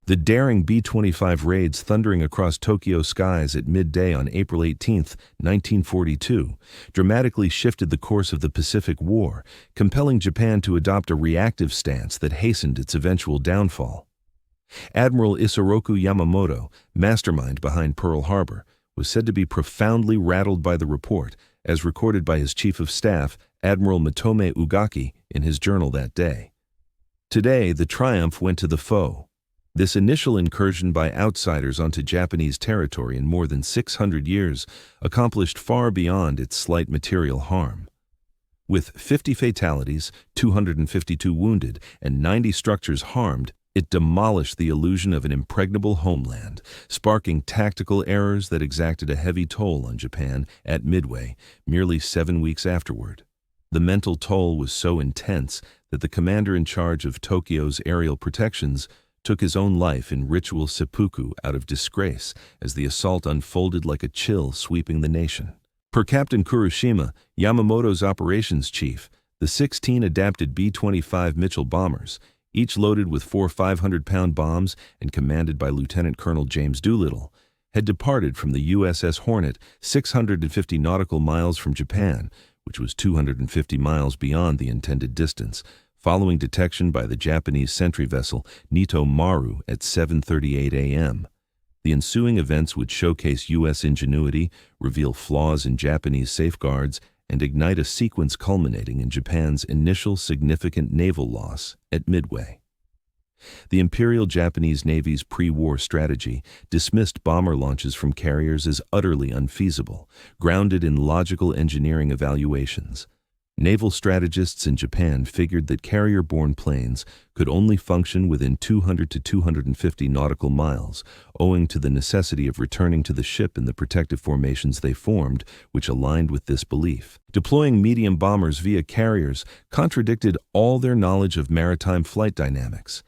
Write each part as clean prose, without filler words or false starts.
The daring B-25 raids thundering across Tokyo skies at midday on April 18, 1942, dramatically shifted the course of the Pacific War, compelling Japan to adopt a reactive stance that hastened its eventual downfall. Admiral Isoroku Yamamoto, mastermind behind Pearl Harbor, was said to be profoundly rattled by the report, as recorded by his chief of staff, Admiral Matome Ugaki, in his journal that day. Today, the triumph went to the foe. This initial incursion by outsiders onto Japanese territory in more than 600 years accomplished far beyond its slight material harm. With 50 fatalities, 252 wounded, and 90 structures harmed, it demolished the illusion of an impregnable homeland, sparking tactical errors that exacted a heavy toll on Japan at Midway, merely 7 weeks afterward. The mental toll was so intense that the commander in charge of Tokyo's aerial protections took his own life in ritual seppuku out of disgrace as the assault unfolded like a chill sweeping the nation. Per Captain Kuroshima, Yamamoto's operations chief, the 16 adapted B-25 Mitchell bombers, each loaded with 4 500-pound bombs and commanded by Lieutenant Colonel James Doolittle, had departed from the USS Hornet 650 nautical miles from Japan, which was 250 miles beyond the intended distance, following detection by the Japanese sentry vessel Nito Maru at 7:38 a.m. The ensuing events would showcase U.S. ingenuity, reveal flaws in Japanese safeguards, and ignite a sequence culminating in Japan's initial significant naval loss at Midway. The Imperial Japanese Navy's pre-war strategy dismissed bomber launches from carriers as utterly unfeasible, grounded in logical engineering evaluations. Naval strategists in Japan figured that carrier-borne planes could only function within 200 to 250 nautical miles, owing to the necessity of returning to the ship in the protective formations they formed, which aligned with this belief. Deploying medium bombers via carriers contradicted all their knowledge of maritime flight dynamics.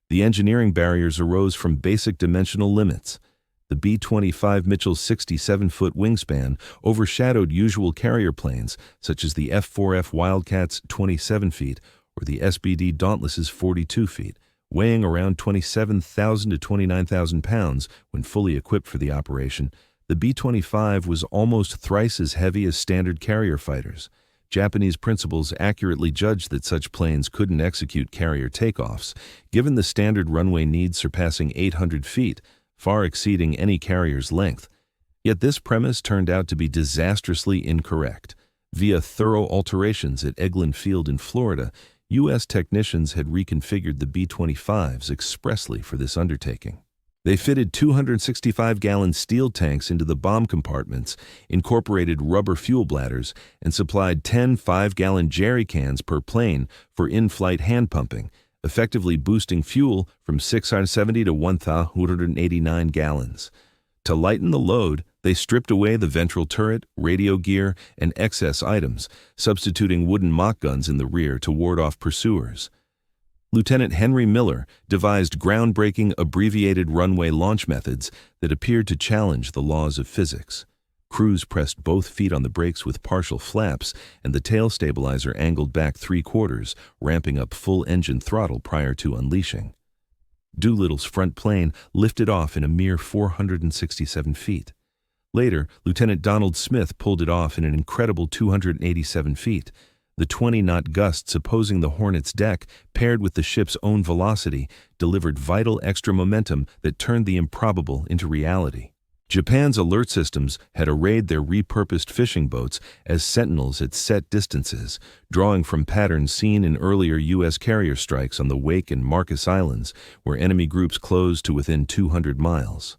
The engineering barriers arose from basic dimensional limits. The B-25 Mitchell's 67-foot wingspan overshadowed usual carrier planes, such as the F-4F Wildcat's 27 feet or the SBD Dauntless's 42 feet, weighing around 27,000 to 29,000 pounds when fully equipped for the operation. The B-25 was almost thrice as heavy as standard carrier fighters. Japanese principals accurately judged that such planes couldn't execute carrier takeoffs, given the standard runway needs surpassing 800 feet, far exceeding any carrier's length. Yet this premise turned out to be disastrously incorrect. Via thorough alterations at Eglin Field in Florida, U.S. technicians had reconfigured the B-25s expressly for this undertaking. They fitted 265-gallon steel tanks into the bomb compartments, incorporated rubber fuel bladders, and supplied 10 5-gallon jerry cans per plane for in-flight hand pumping, effectively boosting fuel from 670 to 1,189 gallons. To lighten the load, they stripped away the ventral turret, radio gear, and excess items, substituting wooden mock guns in the rear to ward off pursuers. Lieutenant Henry Miller devised groundbreaking abbreviated runway launch methods that appeared to challenge the laws of physics. Crews pressed both feet on the brakes with partial flaps, and the tail stabilizer angled back 3/4, ramping up full engine throttle prior to unleashing. Doolittle's front plane lifted off in a mere 467 feet. Later, Lieutenant Donald Smith pulled it off in an incredible 287 feet. The 20-knot gusts opposing the Hornet's deck, paired with the ship's own velocity, delivered vital extra momentum that turned the improbable into reality. Japan's alert systems had arrayed their repurposed fishing boats as sentinels at set distances, drawing from patterns seen in earlier U.S. carrier strikes on the Wake and Marcus Islands, where enemy groups closed to within 200 miles.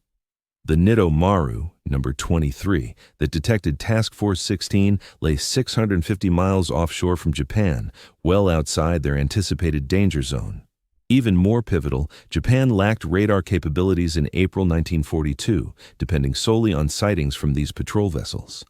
The Nito Maru, number 23, that detected Task Force 16, lay 650 miles offshore from Japan, well outside their anticipated danger zone. Even more pivotal, Japan lacked radar capabilities in April 1942, depending solely on sightings from these patrol vessels.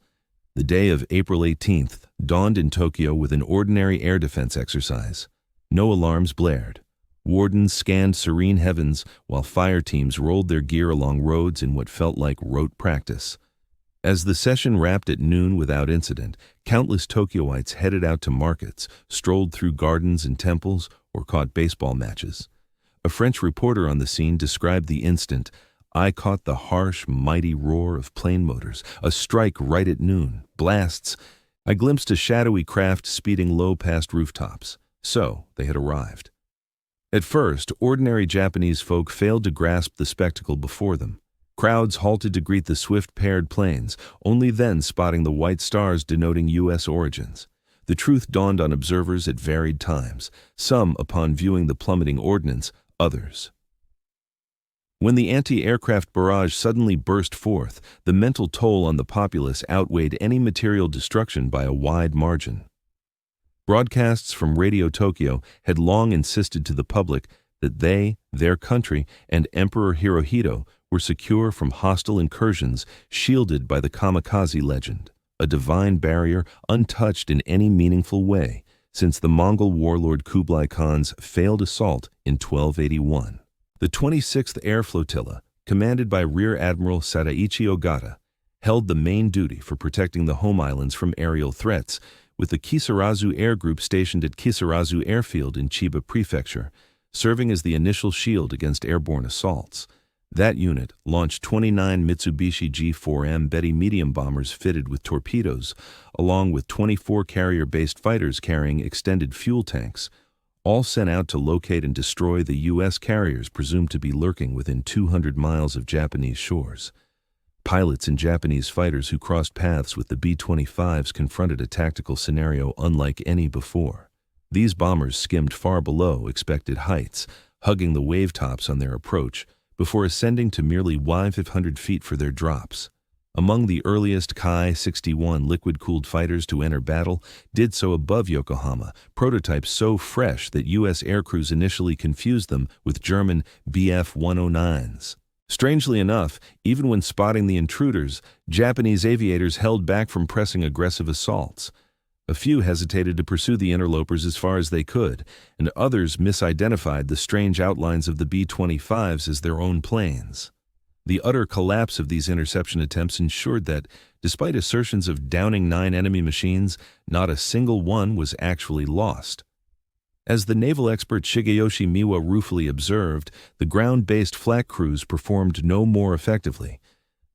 The day of April 18th dawned in Tokyo with an ordinary air defense exercise. No alarms blared. Wardens scanned serene heavens while fire teams rolled their gear along roads in what felt like rote practice. As the session wrapped at noon without incident, countless Tokyoites headed out to markets, strolled through gardens and temples, or caught baseball matches. A French reporter on the scene described the instant. "I caught the harsh, mighty roar of plane motors, a strike right at noon, blasts. I glimpsed a shadowy craft speeding low past rooftops." So, they had arrived. At first, ordinary Japanese folk failed to grasp the spectacle before them. Crowds halted to greet the swift paired planes, only then spotting the white stars denoting U.S. origins. The truth dawned on observers at varied times, some upon viewing the plummeting ordnance, others. When the anti-aircraft barrage suddenly burst forth, the mental toll on the populace outweighed any material destruction by a wide margin. Broadcasts from Radio Tokyo had long insisted to the public that they, their country, and Emperor Hirohito were secure from hostile incursions, shielded by the kamikaze legend, a divine barrier untouched in any meaningful way since the Mongol warlord Kublai Khan's failed assault in 1281. The 26th Air Flotilla, commanded by Rear Admiral Sadaichi Ogata, held the main duty for protecting the home islands from aerial threats, with the Kisarazu Air Group stationed at Kisarazu Airfield in Chiba Prefecture, serving as the initial shield against airborne assaults. That unit launched 29 Mitsubishi G4M Betty medium bombers fitted with torpedoes, along with 24 carrier-based fighters carrying extended fuel tanks, all sent out to locate and destroy the U.S. carriers presumed to be lurking within 200 miles of Japanese shores. Pilots and Japanese fighters who crossed paths with the B-25s confronted a tactical scenario unlike any before. These bombers skimmed far below expected heights, hugging the wave tops on their approach, before ascending to merely 500 feet for their drops. Among the earliest Kai-61 liquid-cooled fighters to enter battle did so above Yokohama, prototypes so fresh that U.S. aircrews initially confused them with German Bf-109s. Strangely enough, even when spotting the intruders, Japanese aviators held back from pressing aggressive assaults. A few hesitated to pursue the interlopers as far as they could, and others misidentified the strange outlines of the B-25s as their own planes. The utter collapse of these interception attempts ensured that, despite assertions of downing 9 enemy machines, not a single one was actually lost. As the naval expert Shigeyoshi Miwa ruefully observed, the ground-based flak crews performed no more effectively.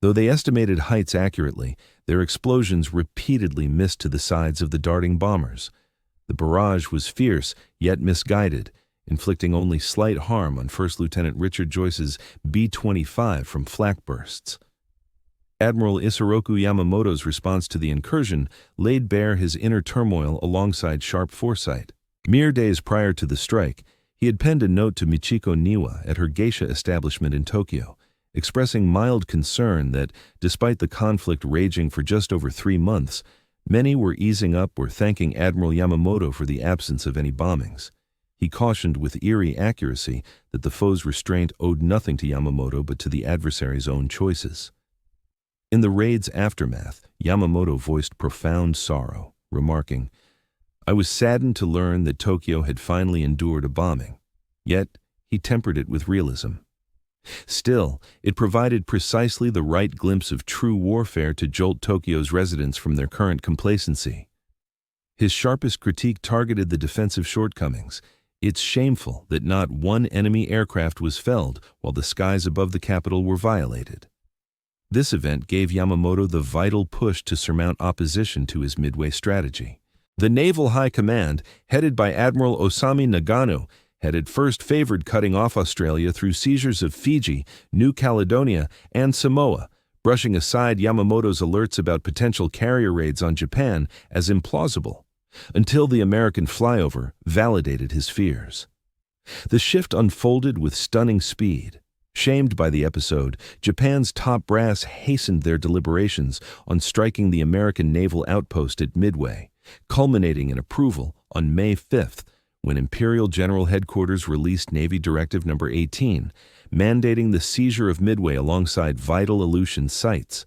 Though they estimated heights accurately, their explosions repeatedly missed to the sides of the darting bombers. The barrage was fierce, yet misguided, inflicting only slight harm on First Lieutenant Richard Joyce's B-25 from flak bursts. Admiral Isoroku Yamamoto's response to the incursion laid bare his inner turmoil alongside sharp foresight. Mere days prior to the strike, he had penned a note to Michiko Niwa at her geisha establishment in Tokyo, expressing mild concern that, despite the conflict raging for just over 3 months, many were easing up or thanking Admiral Yamamoto for the absence of any bombings. He cautioned with eerie accuracy that the foe's restraint owed nothing to Yamamoto but to the adversary's own choices. In the raid's aftermath, Yamamoto voiced profound sorrow, remarking, "I was saddened to learn that Tokyo had finally endured a bombing." Yet, he tempered it with realism. Still, it provided precisely the right glimpse of true warfare to jolt Tokyo's residents from their current complacency. His sharpest critique targeted the defensive shortcomings. It's shameful that not one enemy aircraft was felled while the skies above the capital were violated. This event gave Yamamoto the vital push to surmount opposition to his Midway strategy. The Naval High Command, headed by Admiral Osami Nagano, had at first favored cutting off Australia through seizures of Fiji, New Caledonia, and Samoa, brushing aside Yamamoto's alerts about potential carrier raids on Japan as implausible, until the American flyover validated his fears. The shift unfolded with stunning speed. Shamed by the episode, Japan's top brass hastened their deliberations on striking the American naval outpost at Midway, culminating in approval on May 5th, when Imperial General Headquarters released Navy Directive No. 18, mandating the seizure of Midway alongside vital Aleutian sites.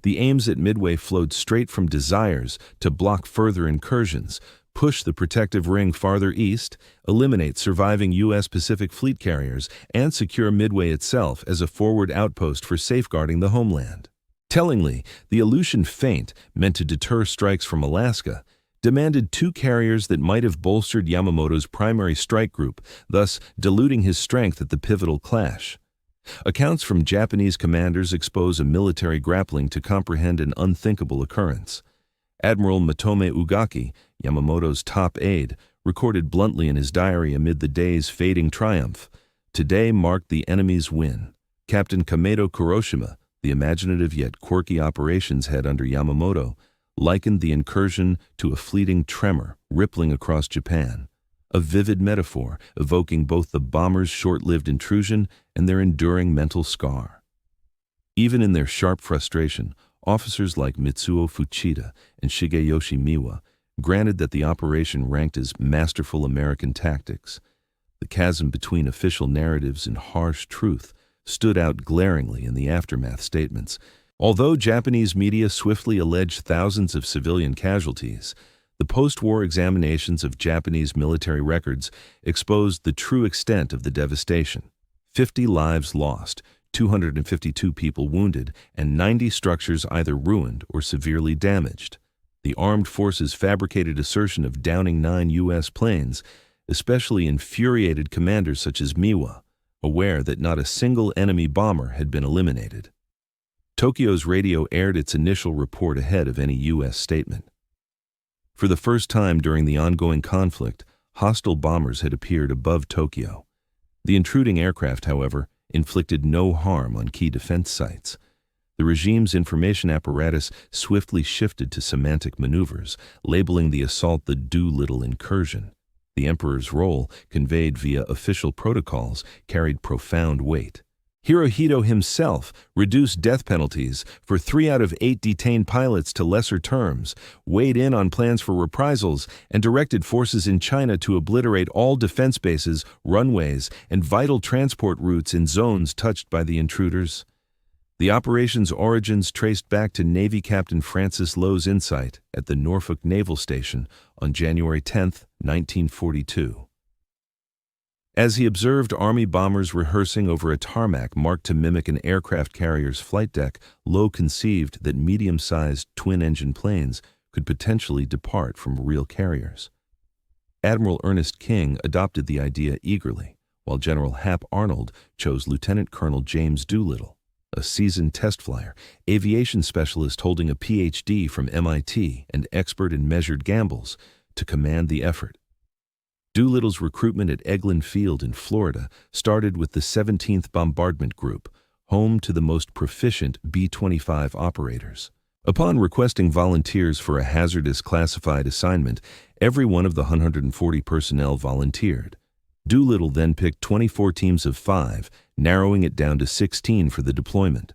The aims at Midway flowed straight from desires to block further incursions, push the protective ring farther east, eliminate surviving U.S. Pacific Fleet carriers, and secure Midway itself as a forward outpost for safeguarding the homeland. Tellingly, the Aleutian feint, meant to deter strikes from Alaska, demanded two carriers that might have bolstered Yamamoto's primary strike group, thus diluting his strength at the pivotal clash. Accounts from Japanese commanders expose a military grappling to comprehend an unthinkable occurrence. Admiral Matome Ugaki, Yamamoto's top aide, recorded bluntly in his diary amid the day's fading triumph, "Today marked the enemy's win." Captain Kameto Kuroshima, the imaginative yet quirky operations head under Yamamoto, likened the incursion to a fleeting tremor rippling across Japan, a vivid metaphor evoking both the bombers' short-lived intrusion and their enduring mental scar. Even in their sharp frustration, officers like Mitsuo Fuchida and Shigeyoshi Miwa granted that the operation ranked as masterful American tactics. The chasm between official narratives and harsh truth stood out glaringly in the aftermath statements. Although Japanese media swiftly alleged thousands of civilian casualties, the post-war examinations of Japanese military records exposed the true extent of the devastation. 50 lives lost, 252 people wounded, and 90 structures either ruined or severely damaged. The armed forces' fabricated assertion of downing 9 U.S. planes especially infuriated commanders such as Miwa, aware that not a single enemy bomber had been eliminated. Tokyo's radio aired its initial report ahead of any U.S. statement. For the first time during the ongoing conflict, hostile bombers had appeared above Tokyo. The intruding aircraft, however, inflicted no harm on key defense sites. The regime's information apparatus swiftly shifted to semantic maneuvers, labeling the assault the Doolittle incursion. The emperor's role, conveyed via official protocols, carried profound weight. Hirohito himself reduced death penalties for 3 out of 8 detained pilots to lesser terms, weighed in on plans for reprisals, and directed forces in China to obliterate all defense bases, runways, and vital transport routes in zones touched by the intruders. The operation's origins traced back to Navy Captain Francis Lowe's insight at the Norfolk Naval Station on January 10, 1942. As he observed Army bombers rehearsing over a tarmac marked to mimic an aircraft carrier's flight deck, Lowe conceived that medium-sized twin-engine planes could potentially depart from real carriers. Admiral Ernest King adopted the idea eagerly, while General Hap Arnold chose Lieutenant Colonel James Doolittle, a seasoned test flyer, aviation specialist holding a Ph.D. from MIT and expert in measured gambles, to command the effort. Doolittle's recruitment at Eglin Field in Florida started with the 17th Bombardment Group, home to the most proficient B-25 operators. Upon requesting volunteers for a hazardous classified assignment, every one of the 140 personnel volunteered. Doolittle then picked 24 teams of 5, narrowing it down to 16 for the deployment.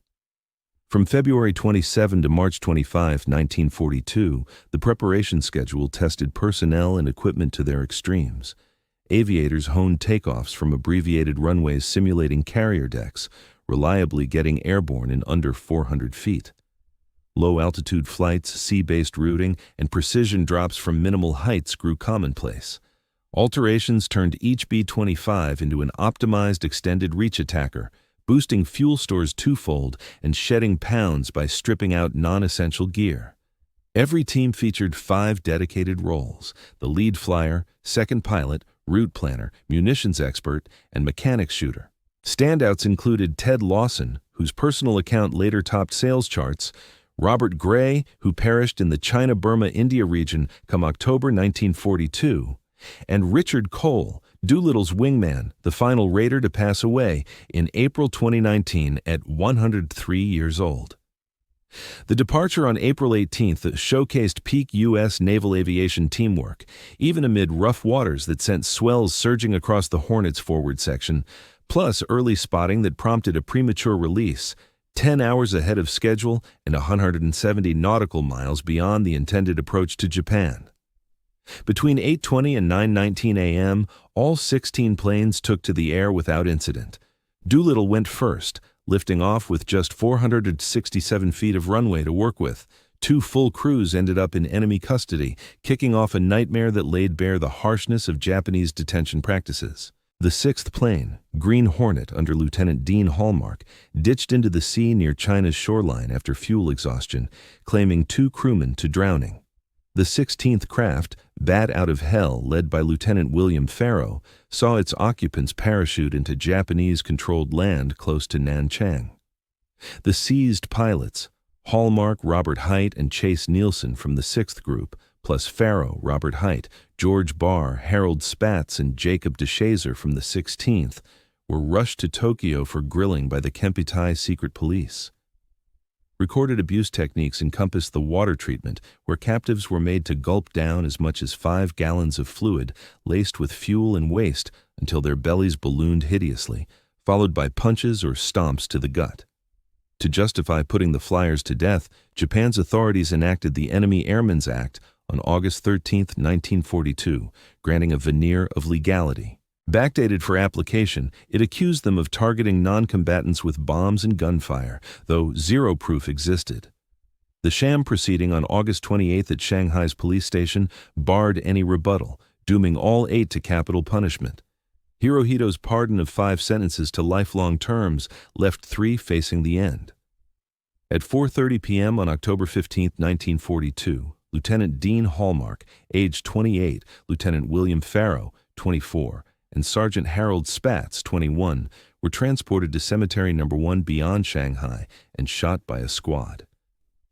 From February 27 to March 25, 1942, the preparation schedule tested personnel and equipment to their extremes. Aviators honed takeoffs from abbreviated runways simulating carrier decks, reliably getting airborne in under 400 feet. Low-altitude flights, sea-based routing, and precision drops from minimal heights grew commonplace. Alterations turned each B-25 into an optimized extended reach attacker, boosting fuel stores twofold and shedding pounds by stripping out non-essential gear. Every team featured 5 dedicated roles: the lead flyer, second pilot, route planner, munitions expert, and mechanics shooter. Standouts included Ted Lawson, whose personal account later topped sales charts, Robert Gray, who perished in the China-Burma-India region come October 1942, and Richard Cole, Doolittle's wingman, the final raider to pass away in April 2019 at 103 years old. The departure on April 18th showcased peak U.S. naval aviation teamwork, even amid rough waters that sent swells surging across the Hornet's forward section, plus early spotting that prompted a premature release, 10 hours ahead of schedule and 170 nautical miles beyond the intended approach to Japan. Between 8:20 and 9:19 a.m., all 16 planes took to the air without incident. Doolittle went first, lifting off with just 467 feet of runway to work with. 2 full crews ended up in enemy custody, kicking off a nightmare that laid bare the harshness of Japanese detention practices. The 6th plane, Green Hornet under Lieutenant Dean Hallmark, ditched into the sea near China's shoreline after fuel exhaustion, claiming 2 crewmen to drowning. The 16th craft, Bat Out of Hell, led by Lieutenant William Farrow, saw its occupants parachute into Japanese-controlled land close to Nanchang. The seized pilots, Hallmark, Robert Hite, and Chase Nielsen from the 6th group, plus Farrow, Robert Hite, George Barr, Harold Spatz, and Jacob DeShazer from the 16th, were rushed to Tokyo for grilling by the Kempeitai secret police. Recorded abuse techniques encompassed the water treatment, where captives were made to gulp down as much as 5 gallons of fluid laced with fuel and waste until their bellies ballooned hideously, followed by punches or stomps to the gut. To justify putting the flyers to death, Japan's authorities enacted the Enemy Airmen's Act on August 13, 1942, granting a veneer of legality. Backdated for application, it accused them of targeting non-combatants with bombs and gunfire, though zero proof existed. The sham proceeding on August 28 at Shanghai's police station barred any rebuttal, dooming all 8 to capital punishment. Hirohito's pardon of 5 sentences to lifelong terms left 3 facing the end. At 4:30 p.m. on October 15, 1942, Lieutenant Dean Hallmark, aged 28, Lieutenant William Farrow, 24, and Sergeant Harold Spatz, 21, were transported to Cemetery No. 1 beyond Shanghai and shot by a squad.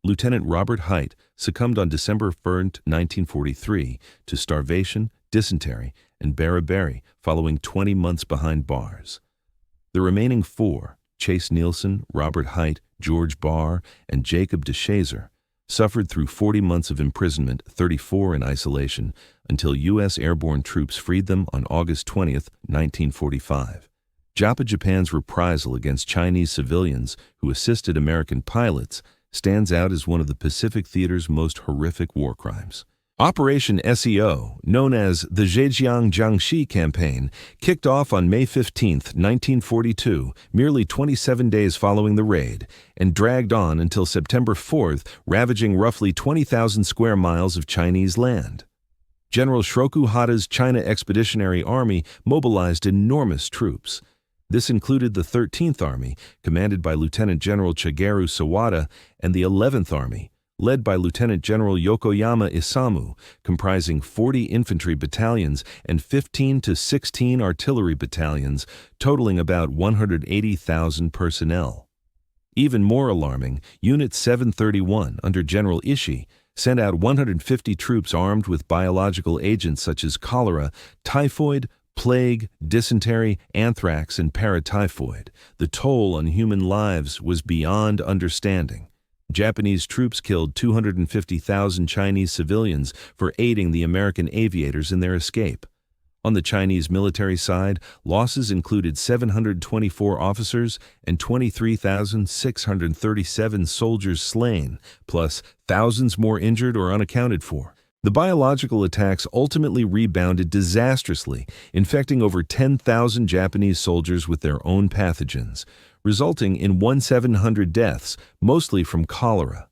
Lieutenant Robert Hite succumbed on December 1, 1943, to starvation, dysentery, and beriberi following 20 months behind bars. The remaining 4, Chase Nielsen, Robert Hite, George Barr, and Jacob DeShazer, suffered through 40 months of imprisonment, 34 in isolation, until U.S. airborne troops freed them on August 20, 1945. Japan's reprisal against Chinese civilians who assisted American pilots stands out as one of the Pacific Theater's most horrific war crimes. Operation SEO, known as the Zhejiang Jiangxi Campaign, kicked off on May 15, 1942, merely 27 days following the raid, and dragged on until September 4, ravaging roughly 20,000 square miles of Chinese land. General Shiroko Hata's China Expeditionary Army mobilized enormous troops. This included the 13th Army, commanded by Lieutenant General Shigeru Sawada, and the 11th Army, led by Lieutenant General Yokoyama Isamu, comprising 40 infantry battalions and 15 to 16 artillery battalions, totaling about 180,000 personnel. Even more alarming, Unit 731, under General Ishii, sent out 150 troops armed with biological agents such as cholera, typhoid, plague, dysentery, anthrax, and paratyphoid. The toll on human lives was beyond understanding. Japanese troops killed 250,000 Chinese civilians for aiding the American aviators in their escape. On the Chinese military side, losses included 724 officers and 23,637 soldiers slain, plus thousands more injured or unaccounted for. The biological attacks ultimately rebounded disastrously, infecting over 10,000 Japanese soldiers with their own pathogens, resulting in 1,700 deaths, mostly from cholera.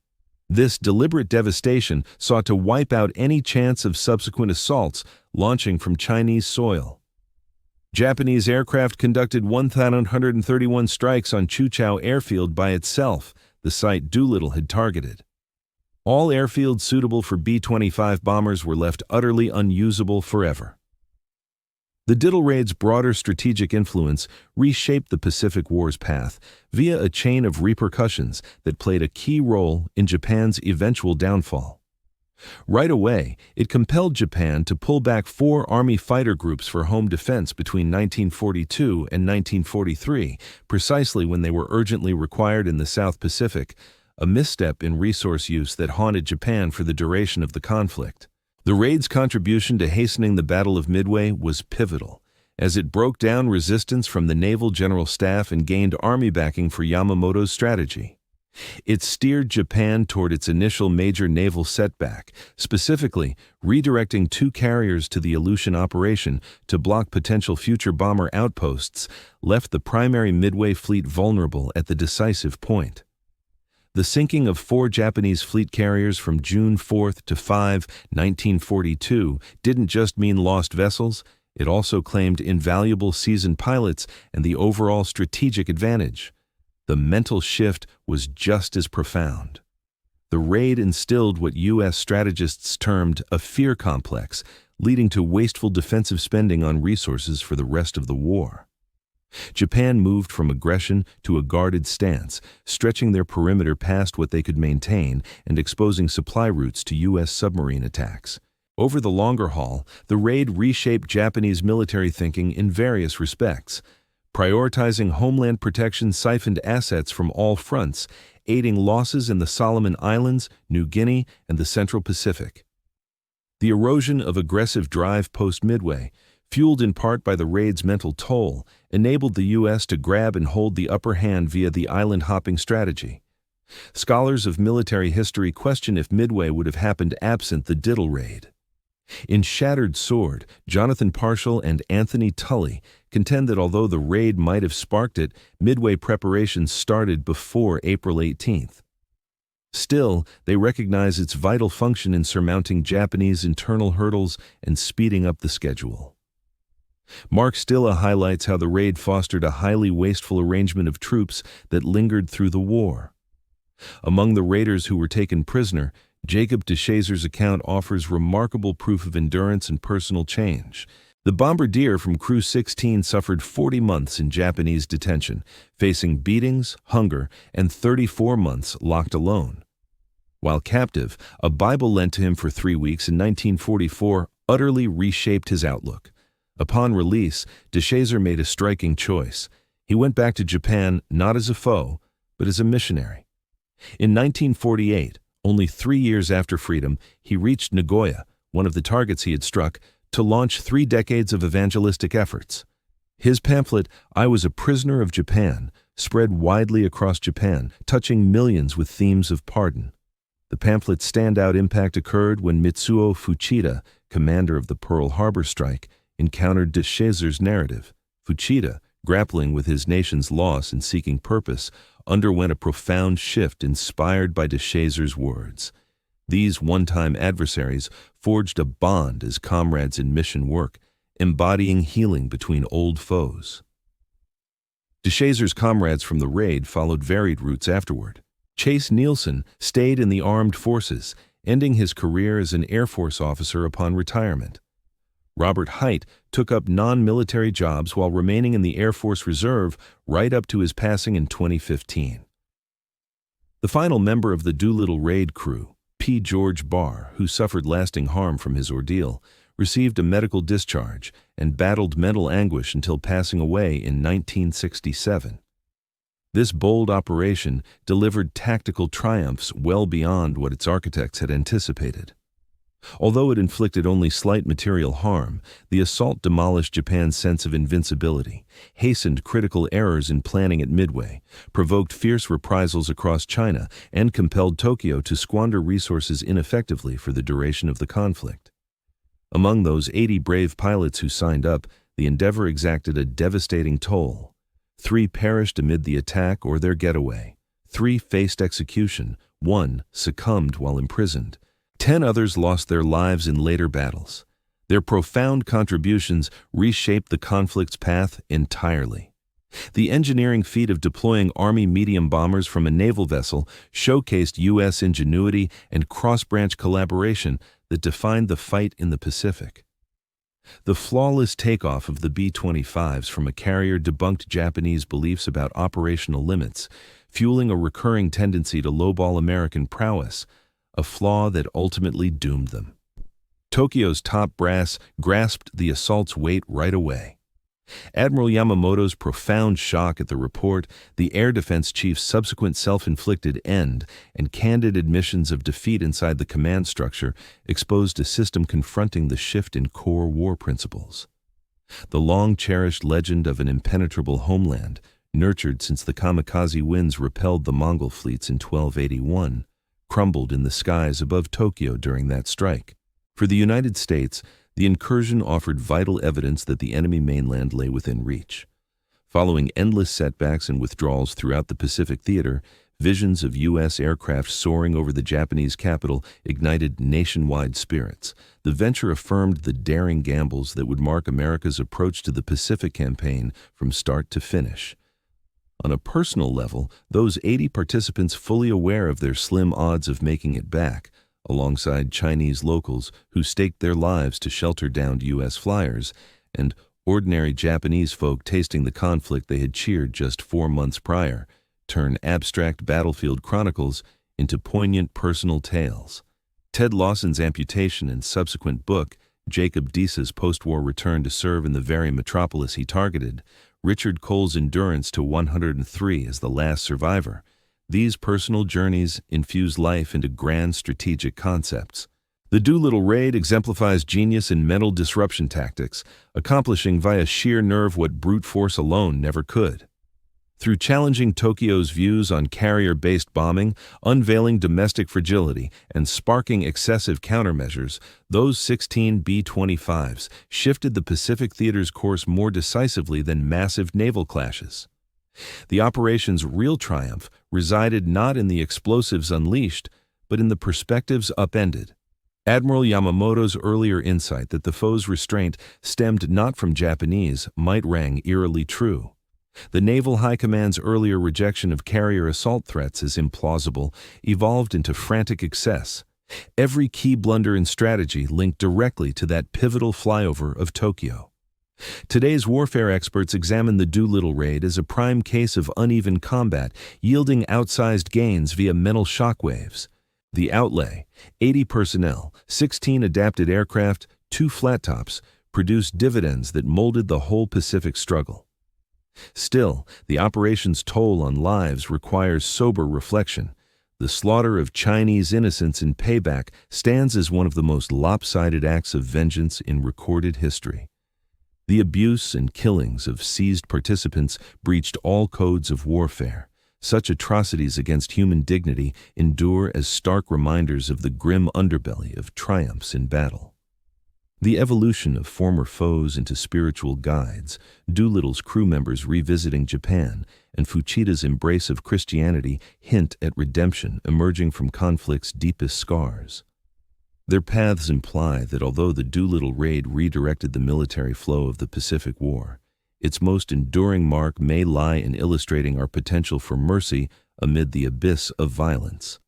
This deliberate devastation sought to wipe out any chance of subsequent assaults launching from Chinese soil. Japanese aircraft conducted 1,131 strikes on Chuchao Airfield by itself, the site Doolittle had targeted. All airfields suitable for B-25 bombers were left utterly unusable forever. The Diddle Raid's broader strategic influence reshaped the Pacific War's path via a chain of repercussions that played a key role in Japan's eventual downfall. Right away, it compelled Japan to pull back 4 Army fighter groups for home defense between 1942 and 1943, precisely when they were urgently required in the South Pacific, a misstep in resource use that haunted Japan for the duration of the conflict. The raid's contribution to hastening the Battle of Midway was pivotal, as it broke down resistance from the Naval General Staff and gained Army backing for Yamamoto's strategy. It steered Japan toward its initial major naval setback, specifically redirecting 2 carriers to the Aleutian operation to block potential future bomber outposts, left the primary Midway fleet vulnerable at the decisive point. The sinking of 4 Japanese fleet carriers from June 4 to 5, 1942 didn't just mean lost vessels, it also claimed invaluable seasoned pilots and the overall strategic advantage. The mental shift was just as profound. The raid instilled what U.S. strategists termed a fear complex, leading to wasteful defensive spending on resources for the rest of the war. Japan moved from aggression to a guarded stance, stretching their perimeter past what they could maintain and exposing supply routes to U.S. submarine attacks. Over the longer haul, the raid reshaped Japanese military thinking in various respects. Prioritizing homeland protection siphoned assets from all fronts, aiding losses in the Solomon Islands, New Guinea, and the Central Pacific. The erosion of aggressive drive post-Midway, fueled in part by the raid's mental toll, enabled the U.S. to grab and hold the upper hand via the island-hopping strategy. Scholars of military history question if Midway would have happened absent the Diddle raid. In Shattered Sword, Jonathan Parshall and Anthony Tully contend that although the raid might have sparked it, Midway preparations started before April 18th. Still, they recognize its vital function in surmounting Japanese internal hurdles and speeding up the schedule. Mark Stilla highlights how the raid fostered a highly wasteful arrangement of troops that lingered through the war. Among the raiders who were taken prisoner, Jacob DeShazer's account offers remarkable proof of endurance and personal change. The bombardier from Crew 16 suffered 40 months in Japanese detention, facing beatings, hunger, and 34 months locked alone. While captive, a Bible lent to him for 3 weeks in 1944 utterly reshaped his outlook. Upon release, DeShazer made a striking choice. He went back to Japan not as a foe, but as a missionary. In 1948, only 3 years after freedom, he reached Nagoya, one of the targets he had struck, to launch 3 decades of evangelistic efforts. His pamphlet, I Was a Prisoner of Japan, spread widely across Japan, touching millions with themes of pardon. The pamphlet's standout impact occurred when Mitsuo Fuchida, commander of the Pearl Harbor strike, encountered DeShazer's narrative. Fuchida, grappling with his nation's loss and seeking purpose, underwent a profound shift inspired by DeShazer's words. These one-time adversaries forged a bond as comrades in mission work, embodying healing between old foes. DeShazer's comrades from the raid followed varied routes afterward. Chase Nielsen stayed in the armed forces, ending his career as an Air Force officer upon retirement. Robert Hite took up non-military jobs while remaining in the Air Force Reserve right up to his passing in 2015. The final member of the Doolittle raid crew, P. George Barr, who suffered lasting harm from his ordeal, received a medical discharge and battled mental anguish until passing away in 1967. This bold operation delivered tactical triumphs well beyond what its architects had anticipated. Although it inflicted only slight material harm, the assault demolished Japan's sense of invincibility, hastened critical errors in planning at Midway, provoked fierce reprisals across China, and compelled Tokyo to squander resources ineffectively for the duration of the conflict. Among those 80 brave pilots who signed up, the endeavor exacted a devastating toll. 3 perished amid the attack or their getaway. 3 faced execution. 1 succumbed while imprisoned. 10 others lost their lives in later battles. Their profound contributions reshaped the conflict's path entirely. The engineering feat of deploying Army medium bombers from a naval vessel showcased U.S. ingenuity and cross-branch collaboration that defined the fight in the Pacific. The flawless takeoff of the B-25s from a carrier debunked Japanese beliefs about operational limits, fueling a recurring tendency to lowball American prowess, a flaw that ultimately doomed them. Tokyo's top brass grasped the assault's weight right away. Admiral Yamamoto's profound shock at the report, the Air Defense Chief's subsequent self-inflicted end, and candid admissions of defeat inside the command structure exposed a system confronting the shift in core war principles. The long-cherished legend of an impenetrable homeland, nurtured since the kamikaze winds repelled the Mongol fleets in 1281, crumbled in the skies above Tokyo during that strike. For the United States, the incursion offered vital evidence that the enemy mainland lay within reach. Following endless setbacks and withdrawals throughout the Pacific theater, visions of U.S. aircraft soaring over the Japanese capital ignited nationwide spirits. The venture affirmed the daring gambles that would mark America's approach to the Pacific campaign from start to finish. On a personal level, those 80 participants fully aware of their slim odds of making it back, alongside Chinese locals who staked their lives to shelter downed U.S. flyers, and ordinary Japanese folk tasting the conflict they had cheered just 4 months prior, turn abstract battlefield chronicles into poignant personal tales. Ted Lawson's amputation and subsequent book, Jacob Deese's post-war return to serve in the very metropolis he targeted, Richard Cole's endurance to 103 as the last survivor. These personal journeys infuse life into grand strategic concepts. The Doolittle Raid exemplifies genius in mental disruption tactics, accomplishing via sheer nerve what brute force alone never could. Through challenging Tokyo's views on carrier-based bombing, unveiling domestic fragility, and sparking excessive countermeasures, those 16 B-25s shifted the Pacific Theater's course more decisively than massive naval clashes. The operation's real triumph resided not in the explosives unleashed, but in the perspectives upended. Admiral Yamamoto's earlier insight that the foe's restraint stemmed not from Japanese might rang eerily true. The Naval High Command's earlier rejection of carrier assault threats as implausible evolved into frantic excess. Every key blunder in strategy linked directly to that pivotal flyover of Tokyo. Today's warfare experts examine the Doolittle Raid as a prime case of uneven combat, yielding outsized gains via mental shockwaves. The outlay, 80 personnel, 16 adapted aircraft, 2 flat tops, produced dividends that molded the whole Pacific struggle. Still, the operation's toll on lives requires sober reflection. The slaughter of Chinese innocents in payback stands as one of the most lopsided acts of vengeance in recorded history. The abuse and killings of seized participants breached all codes of warfare. Such atrocities against human dignity endure as stark reminders of the grim underbelly of triumphs in battle. The evolution of former foes into spiritual guides, Doolittle's crew members revisiting Japan, and Fuchida's embrace of Christianity hint at redemption emerging from conflict's deepest scars. Their paths imply that although the Doolittle Raid redirected the military flow of the Pacific War, its most enduring mark may lie in illustrating our potential for mercy amid the abyss of violence.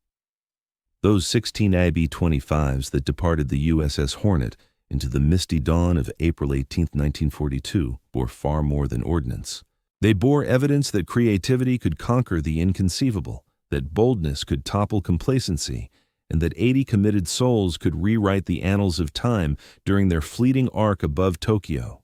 Those 16 AB-25s that departed the USS Hornet into the misty dawn of April 18, 1942, bore far more than ordnance. They bore evidence that creativity could conquer the inconceivable, that boldness could topple complacency, and that 80 committed souls could rewrite the annals of time during their fleeting arc above Tokyo.